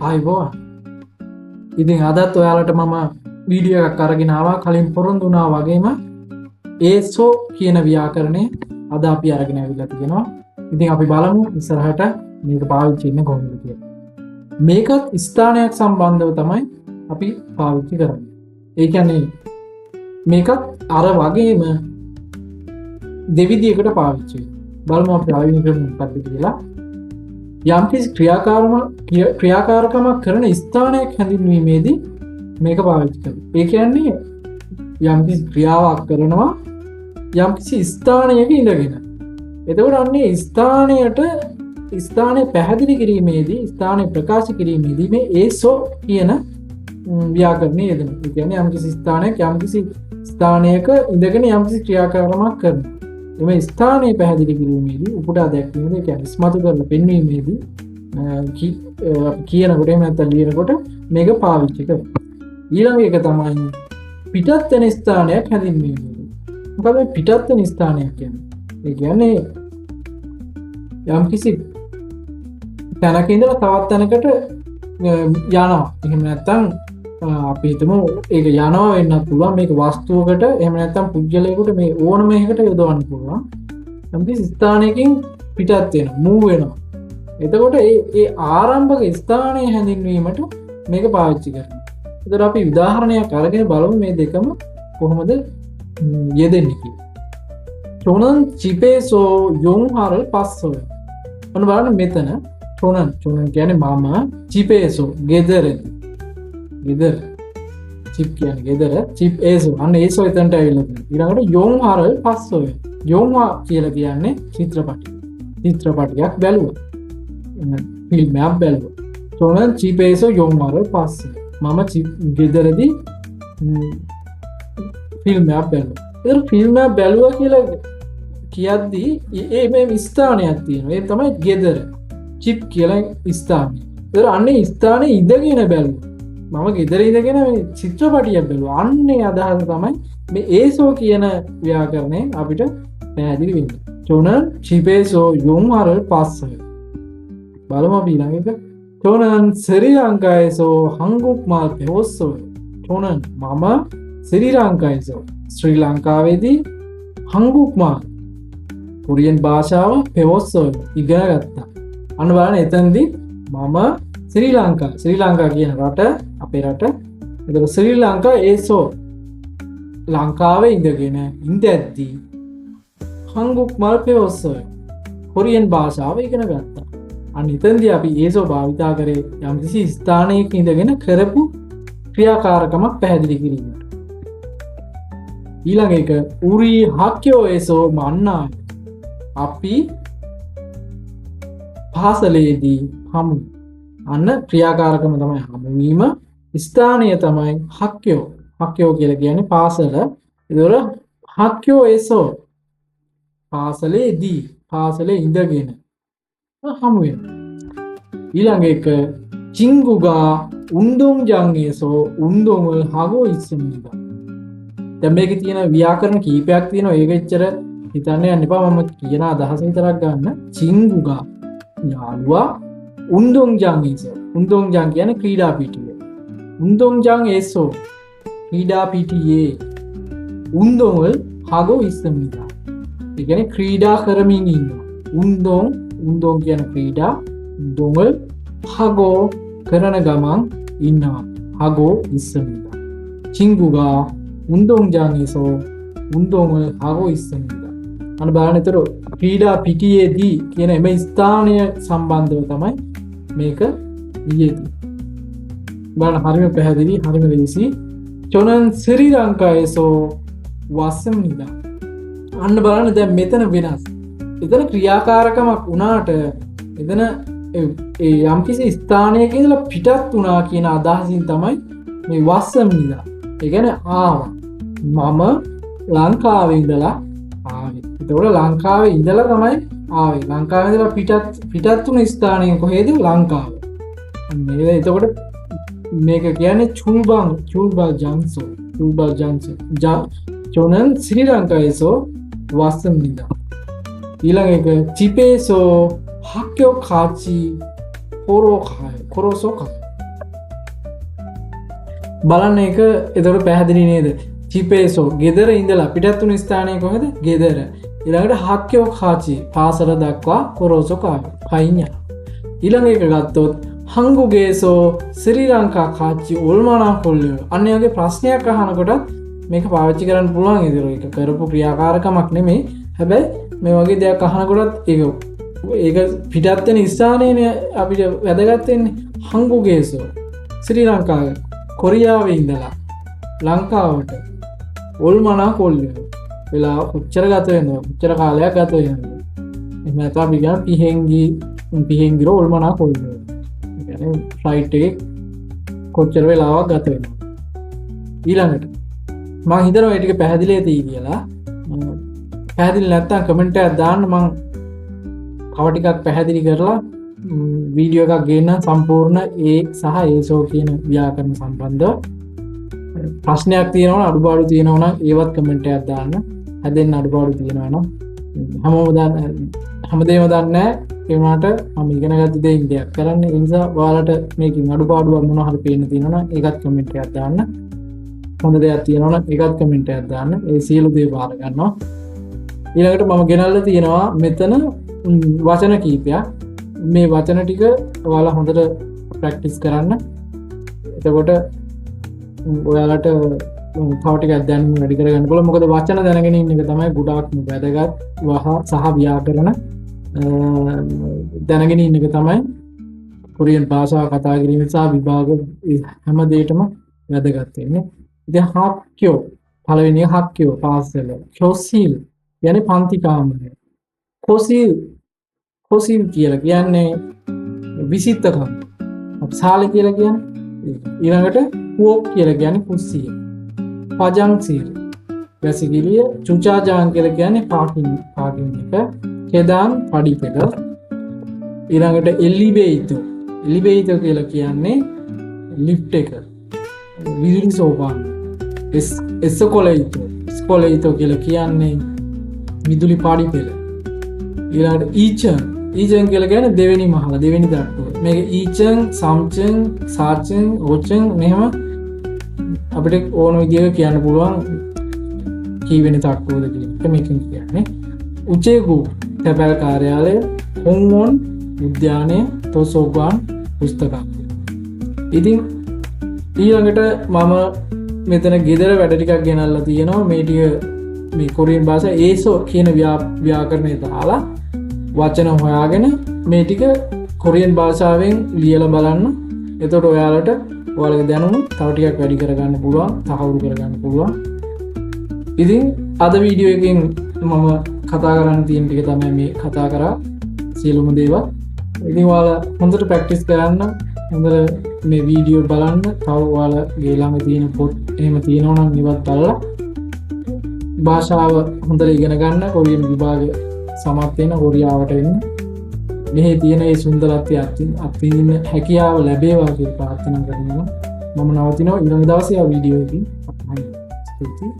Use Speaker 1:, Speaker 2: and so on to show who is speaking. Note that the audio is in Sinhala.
Speaker 1: ආයිබෝවන්. ඉතින් අදත් ඔයාලට මම වීඩියෝ එකක් අරගෙන ආවා. කලින් පොරොන්දු වුණා වගේම ඒසෝ කියන ව්‍යාකරණය අද අපි අරගෙන ඇවිල්ලා තියෙනවා. ඉතින් අපි බලමු ඉස්සරහට මේක පාවිච්චි වෙන්නේ කොහොමද කියලා. මේකත් ස්ථානයක් සම්බන්ධව තමයි අපි පාවිච්චි කරන්නේ. ඒ කියන්නේ මේකත් අර වගේම දෙවිදියකට පාවිච්චි වෙනවා. බලමු අපි ආයෙත් මොකක්ද කියලා. යම්කිසි ක්‍රියාකාරකමක් කරන ස්ථානයක් හැඳින්වීමේදී මේක පාවිච්චි කරනවා. ඒ කියන්නේ යම්කිසි ක්‍රියාවක් කරනවා යම්කිසි ස්ථානයක ඉඳගෙන. එතකොට අන්නේ ස්ථානය පැහැදිලි කිරීමේදී ස්ථානය ප්‍රකාශ කිරීමේදී මේ ඒසෝ කියන ව්‍යාකරණය යෙදෙනවා. ඒ කියන්නේ යම්කිසි ස්ථානයක් යම්කිසි ස්ථානයක ඉඳගෙන යම්කිසි ක්‍රියාකාරකමක් කරනවා. මේ ස්ථානය පැහැදිලි කිරීමේදී උපුටා දැක්වීමේදී කියන්නේ ඉස්මතු කරලා පෙන්වීමේදී කියනකොට එහෙම නැත්නම් ලියනකොට මේක පාවිච්චි කරනවා. ඊළඟ එක තමයි පිටත් වෙන ස්ථානයක් හැඳින්වීමේදී. මොකද මේ පිටත් වෙන ස්ථානයක් කියන්නේ? ඒ කියන්නේ යම්කිසි තැනක ඉඳලා තවත් තැනකට යනවා. එහෙම නැත්නම් අපි හිතමු ඒක යනවා වෙන්නත් පුළුවන්. මේක වස්තුවකට එහෙම නැත්නම් පුද්ගලයෙකුට මේ ඕනම එකකට යොදවන්න පුළුවන්. යම්කිසි ස්ථානයකින් පිටත් වෙනවා, මූව් වෙනවා. එතකොට ඒ ආරම්භක ස්ථානය හැඳින්වීමට මේක පාවිච්චි කරනවා. ඒතර අපි උදාහරණයක් අරගෙන බලමු මේ දෙකම කොහොමද යෙදෙන්නේ කියලා. චොනන් චිපේසෝ යොන්හරල් පස්සෝ. ඔන්න බලන්න මෙතන චොනන් කියන්නේ මම, චිපේසෝ ගෙදරදී. ගෙදර චිප් කියන්නේ ගෙදර, චිප් ඒසෝ අන්න ඒසෝ එතනට ඇවිල්ලා තියෙනවා. ඊළඟට යොන්හරල් පස්සෝ. යොන්හා කියලා කියන්නේ චිත්‍රපටයක් බැලුවා. ෆිල්ම් එකක් බැලුවා. චොනන් චිපේසෝ යොන්හරල් පස්සෝ. මම ගෙදරදී ෆිල්ම් එකක් බැලුවා. ඒතර ෆිල්ම් එකක් බැලුවා කියලා කියද්දී මේ ස්ථානයක් තියෙනවා. ඒ තමයි ගෙදර. චිප් කියලා ස්ථානය. ඒතර අන්නේ ස්ථානේ ඉඳගෙන බැලුවා. මම ගෙදර ඉඳගෙන මේ චිත්‍රපටියක් බැලුවා. අන්නේ අදහස තමයි මේ ඒසෝ කියන ව්‍යාකරණයෙන් අපිට පැහැදිලි වෙන්නේ. චොනන් චිපේසෝ යොන්හරල් පස්සෝ. බලමු අපි ඊළඟ එක. චොනන් ශ්‍රී ලංකායේසෝ හංගුක් මාල් පෙවොස්සෝ. චොනන් මම ශ්‍රී ලංකායේසෝ ශ්‍රී ලංකාවේදී හංගුක් මාල් කොරියන් භාෂාව පෙවොස්සෝ ඉගෙන ගත්තා. අන්න බලන්න එතනදී මම ශ්‍රී ලංකා කියන රට අපේ රට. එතකොට ශ්‍රී ලංකා ඒසෝ ලංකාවේ ඉඳගෙන ඉඳද්දී හංගුක් මාල් පෙවොස්සෝ කොරියන් භාෂාව ඉගෙන ගත්තා. අන්න එතනදී අපි ඒසෝ භාවිතා කරේ යම්කිසි ස්ථානයක ඉඳගෙන කරපු ක්‍රියාකාරකමක් පැහැදිලි කිරීමට. ඊළඟ එක උරි හක්යෝ ඒසෝ මන්නා. අපි පාසලේදී හමු. අන්න ක්‍රියාකාරකම තමයි හමුවීම. ස්ථානය තමයි හක්යෝ. හක්යෝ කියලා කියන්නේ පාසල. ඒතකොට හක්යෝ ඒසෝ පාසලේදී පාසලේ ඉඳගෙන හමු වෙනවා. ඊළඟ එක චිංගුගා උන්දොන් ජංගේසෝ උන්දොන් වල හගෝ ඉස්සෙමිදා. දැන් මේකේ තියෙන ව්‍යාකරණ කීපයක් තියෙනවා. ඒක එච්චර හිතන්න යන්න එපා. මම කියන අදහස විතරක් ගන්න. චිංගුගා යාළුවා උන්දොන් ජංගේසෝ. උන්දොන් ජං කියන්නේ ක්‍රීඩා පිටිය. උන්දොන් ජං ඒසෝ ක්‍රීඩා පිටියේ උන්දොන් වල හගෝ ඉස්සෙමිදා. ඒ කියන්නේ ක්‍රීඩා කරමින් ඉන්නවා. උන්දොන් කියන ක්‍රීඩා උන්දොන් හගෝ කරන ගමන් ඉන්නවා. හගෝ ඉස්සමිදා. චිංගුගා උන්දොන් ජානේසෝ උන්දොන් හගෝ ඉස්සමිදා. අන්න බලන්න ඒතර ක්‍රීඩා පිටියේදී කියන එම ස්ථානය සම්බන්ධව තමයි මේක ඊයේදී. බලන්න හරිම පැහැදිලි හරිම ලේසි. චොනන් ශ්‍රී ලංකායේසෝ වස්සමිදා. අන්න බලන්න දැන් මෙතන වෙනස්. එතන ක්‍රියාකාරකමක් වුණාට එතන යම්කිසි ස්ථානයක ඉඳලා පිටත් වුණා කියන අදහසින් තමයි මේ වස්සමිදා. ඒ කියන්නේ ආවා. මම ලංකාවේ ඉඳලා ආවේ. ඒතකොට ලංකාවේ ඉඳලා තමයි ආවේ. ලංකාවේ ඉඳලා පිටත් වුණ ස්ථානය කොහෙද? ලංකාව. මේ එතකොට මේක කියන්නේ චුල්බල් ජන්සෝ. චොනන් ශ්‍රී ලංකායේසෝ වස්සමිදා. ඊළඟ එක චිපේසෝ හක්යෝ කාචි කොරෝසෝ බලන්න එක එතකොට පැහැදිලි නේද? චිපේසෝ ගෙදර ඉඳලා පිටත් වුණු ස්ථානය කොහෙද? ගෙදර. ඊළඟට හක්කයෝ කාචි පාසල දක්වා කොරෝසෝ කයින්ය. ඊළඟ එක ගත්තොත් හංගුගේසෝ ශ්‍රී ලංකා කාච්චි උල්මනා කොල්ලෝ. අන්න ඒ වගේ ප්‍රශ්නයක් අහනකොට මේක පාවිච්චි කරන්න පුළුවන්. ඒක කරපු ක්‍රියාකාරකමක් නෙමෙයි. හැබැයි මේ වගේ දෙයක් අහනකොටත් ඒක පිටත් වෙන ස්ථානයනේ අපිට වැදගත් වෙන්නේ. හංගුගේසෝ ශ්‍රී ලංකාවේ කොරියාවේ ඉඳලා ලංකාවට උල්මනා කොල්ලෝ. වෙලා උච්චර ගත වෙනවා. උච්චර කාලයක් ගත වෙනවා. එහෙම නැත්නම් අපි කියන පිහෙන්ගිර උල්මනා කොල්ලෝ. ෆ්ලයිට් එකේ කොච්චර වෙලාවක් ගත වෙනවා. ඊළඟට මම හිතනවා මේ ටික පැහැදිලි ඇති කියලා. පැහැදිලි නැත්නම් කමෙන්ට් එකක් දාන්න, මම කව ටිකක් පැහැදිලි කරලා වීඩියෝ එකක් ගේන්න සම්පූර්ණ ඒ සහ ඒසෝ කියන ව්‍යාකරණ සම්බන්ධව. ප්‍රශ්නයක් තියෙනවා නම් අඩුපාඩු තියෙනවා නම් ඒවත් කමෙන්ට් එකක් දාන්න. හැදෙන්න අඩුපාඩු තියෙනවා නම් හැමදේම දන්නේ නැහැ. ඒ වුණාට මම ඉගෙන ගත්ත දේ ඉන්දියක් කරන්න. ඒ නිසා ඔයාලට මේකෙන් අඩුපාඩුවක් මොනවා හරි පේන්න තියෙනවා නම් ඒකත් කමෙන්ට් එකක් දාන්න. හොඳ දෙයක් තියෙනවා නම් ඒකත් කමෙන්ට් එකක් දාන්න. ඒ සියලු දේ බාර ගන්නවා. ඊළඟට මම ගෙනල්ලා තියෙනවා මෙතන වචන කීපයක්. මේ වචන ටික ඔයාලා හොඳට ප්‍රැක්ටිස් කරන්න. එතකොට ඔයාලට තව ටිකක් දැනුම වැඩි කරගන්න පුළුවන්. මොකද වචන දැනගෙන ඉන්න එක තමයි ගොඩාක්ම වැදගත් සහ ව්‍යාකරණ දැනගෙන ඉන්න එක තමයි කොරියන් භාෂාව කතා කිරීම සහ විභාග හැම දෙයකම වැදගත් වෙන්නේ. ඉතින් හක්කයෝ පළවෙනි හක්කයෝ පාසල ක්‍යොසිල් කියන්නේ පන්ති කාමරය. කොසිල් කියලා කියන්නේ විසිටකම්. අප්සාල කියලා කියන්නේ ඊළඟට පුවක් කියලා කියන්නේ කුස්සිය. පජංසිල් වැසිකිළිය. චුචාජාන් කියලා කියන්නේ පාකින් එක. කෙදාන් පඩිපෙළ. ඊළඟට එලිවේටර් කියලා කියන්නේ ලිෆ්ට් එක. විදුලි සෝපාන. එස්කොලේටර් කියලා කියන්නේ විදුලි පඩිපෙළ. ඊළඟට ඊචන් කියලා කියන්නේ දෙවෙනි මහල, දෙවෙනි තට්ටුව. මේක ඊචන්, සම්චන්, සාචන්, ඕචන් මෙහෙම අපිට ඕන විදිහට කියන්න පුළුවන් කීවෙනි තට්ටුවද කියන එක මේකෙන් කියන්නේ. උචේගු තැපැල් කාර්යාලය, හොන්වොන් උද්‍යානය, තොසෝගාන් පුස්තකාලය. ඉතින් ඊළඟට මම මෙතන ගෙදර වැඩ ටිකක් ගෙනල්ලා තියෙනවා. මේ ටික මේ කොරියන් භාෂාව ඒසෝ කියන ව්‍යාකරණය දාලා වචන හොයාගෙන මේ ටික කොරියන් භාෂාවෙන් ලියලා බලන්න. එතකොට ඔයාලට ඔයාලගේ දැනුම තව ටිකක් වැඩි කරගන්න පුළුවන්, තහවුරු කරගන්න පුළුවන්. ඉතින් අද වීඩියෝ එකෙන් මම කතා කරන්න තියෙන ටික තමයි මේ කතා කරා සියලුම දේවල්. ඉතින් ඔයාලා හොඳට ප්‍රැක්ටිස් කරන්න, හොඳට මේ වීඩියෝ බලන්න. තව ඔයාලගේ ළඟ තියෙන පොත් එහෙම තියෙනවා නම් ඒවත් බලලා භාෂාව හොඳට ඉගෙන ගන්න. කොරියන් විභාග සමත් වෙන කොරියාවට එන්න. මෙහි තියෙන මේ සුන්දරත්වය අත්විඳින්න හැකියාව ලැබේවා කියලා ප්‍රාර්ථනා කරනවා. මම නවතිනවා. ඊළඟ දවසේ ආ වීඩියෝ එකකින්. ස්තුතියි.